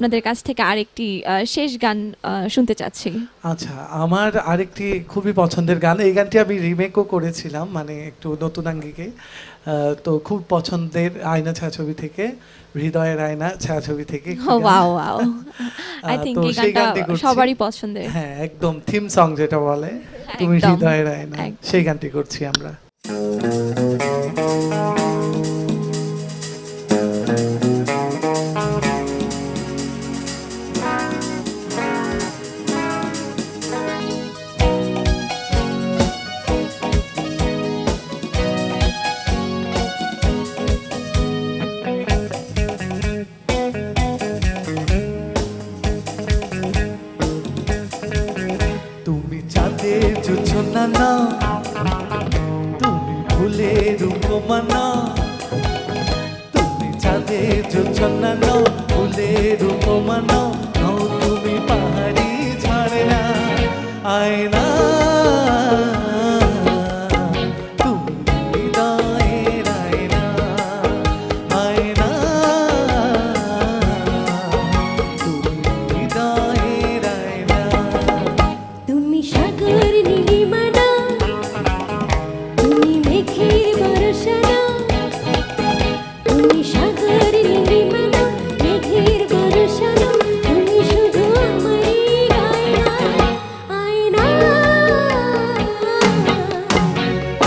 আপনাদের কাছ থেকে আরেকটি শেষ গান শুনতে চাচ্ছি। আচ্ছা, আমার আরেকটি খুবই পছন্দের গান, এই গানটি আমি রিমেকও করেছিলাম, মানে একটু নতুন আঙ্গিকে। তো খুব পছন্দের আয়না ছায়াছবি থেকে, হৃদয়ের আয়না ছায়াছবি থেকে। ওয়াও ওয়াও, আই থিংক এই গানটা সবারই পছন্দের। হ্যাঁ, একদম থিম সং যেটা বলে, তুমি হৃদয়ের আয়না, সেই গানটি করছি আমরা। না তুমি ফুলের উপমানা, তুমি চাঁদের জোছনা নাও, ফুলের উপমানা নাও, তুমি পাহাড়ি ছাড়ে না আয়না, তুমি হৃদয়ের আয়না, আয়না তুমি হৃদয়ের আয়না। তুমি সাগর নীলিমা, তুমি মেঘের বর্ষা, তুমি সাগর নীলিমা, মেঘের বর্ষা, তুমি শুধু আমারই আয়না, আয়না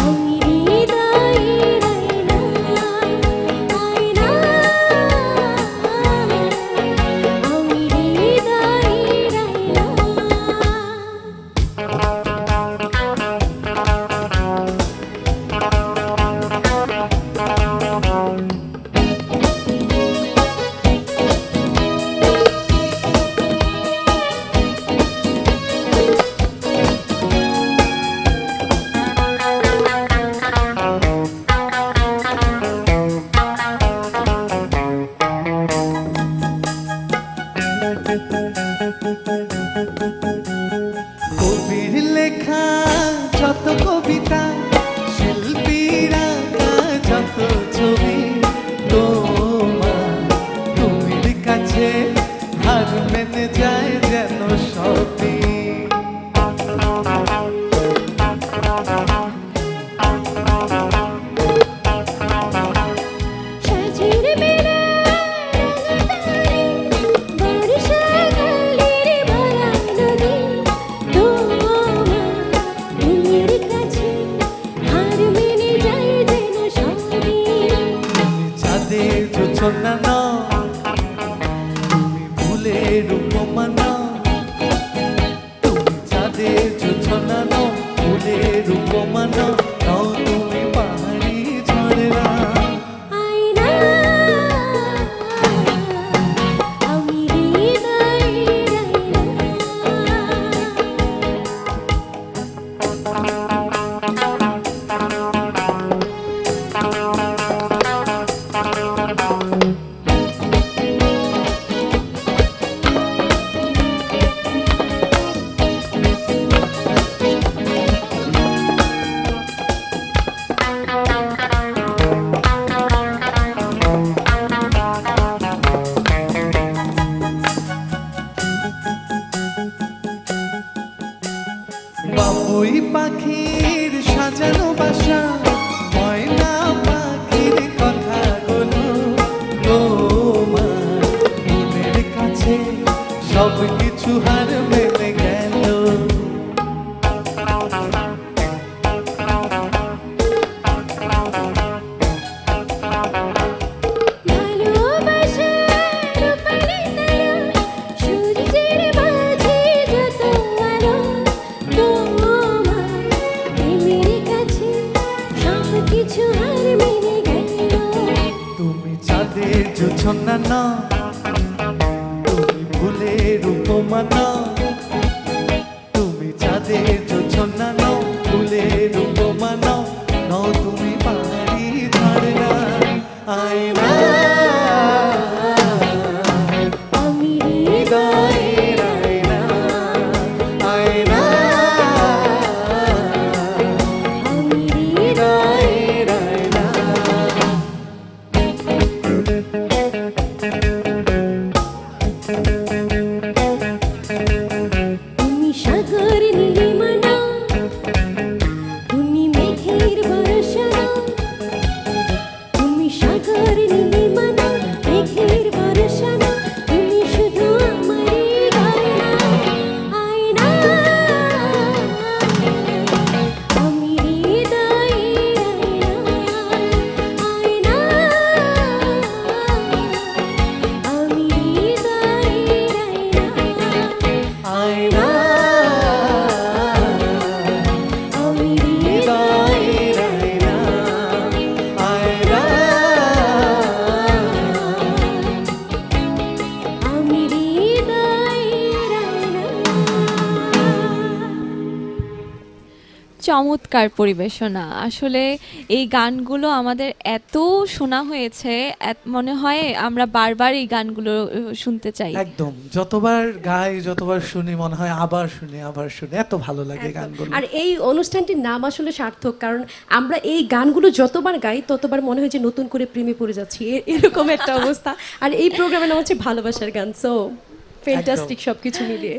আমি হৃদয়ের আয়না, আয়না আমি হৃদয়ের আয়না। কবির লেখা যত কবিতা, শিল্পীরা যত ছবি, তোমার তুমির কাছে হার মেনে যায় যেন সবই। জোছনা নাও, তুমি ফুলের উপমানা, তুমি চাঁদের জোছনা নাও, ফুলের উপমানা নাও, তুমি পাহাড়ি ঝরনা, আয়না আমি হৃদয়ের বাবুই পাখির সাজানো বাসা, ময়না পাখির কথাগুলো, তোমার মনের কাছে সব কিছু হার মেনে গেল। তুমি চাঁদের জোছনা নাও, তুমি ফুলের উপমানা, তুমি চাঁদের জোছনা নাও, ফুলের উপমানা নাও, তুমি পাহাড়ি ঝরনা, আয়না আমি হৃদয়ের আয়না, আয়না আমি হৃদয়ের আয়না। আয়না। চমৎকার পরিবেশনা। আসলে এই গানগুলো আমাদের এত শোনা হয়েছে, মনে হয় আমরা বারবার এই গানগুলো শুনতে চাই। একদম, যতবার গাই যতবার শুনি মনে হয় আবার শুনি আবার শুনি, এত ভালো লাগে গানগুলো। আর এই অনুষ্ঠানটির নাম আসলে সার্থক, কারণ আমরা এই গানগুলো যতবার গাই ততবার মনে হয় যে নতুন করে প্রেমে পড়ে যাচ্ছি, এরকম একটা অবস্থা। আর এই প্রোগ্রামের নাম হচ্ছে ভালোবাসার গান। সো ফ্যান্টাস্টিক সবকিছু মিলিয়ে।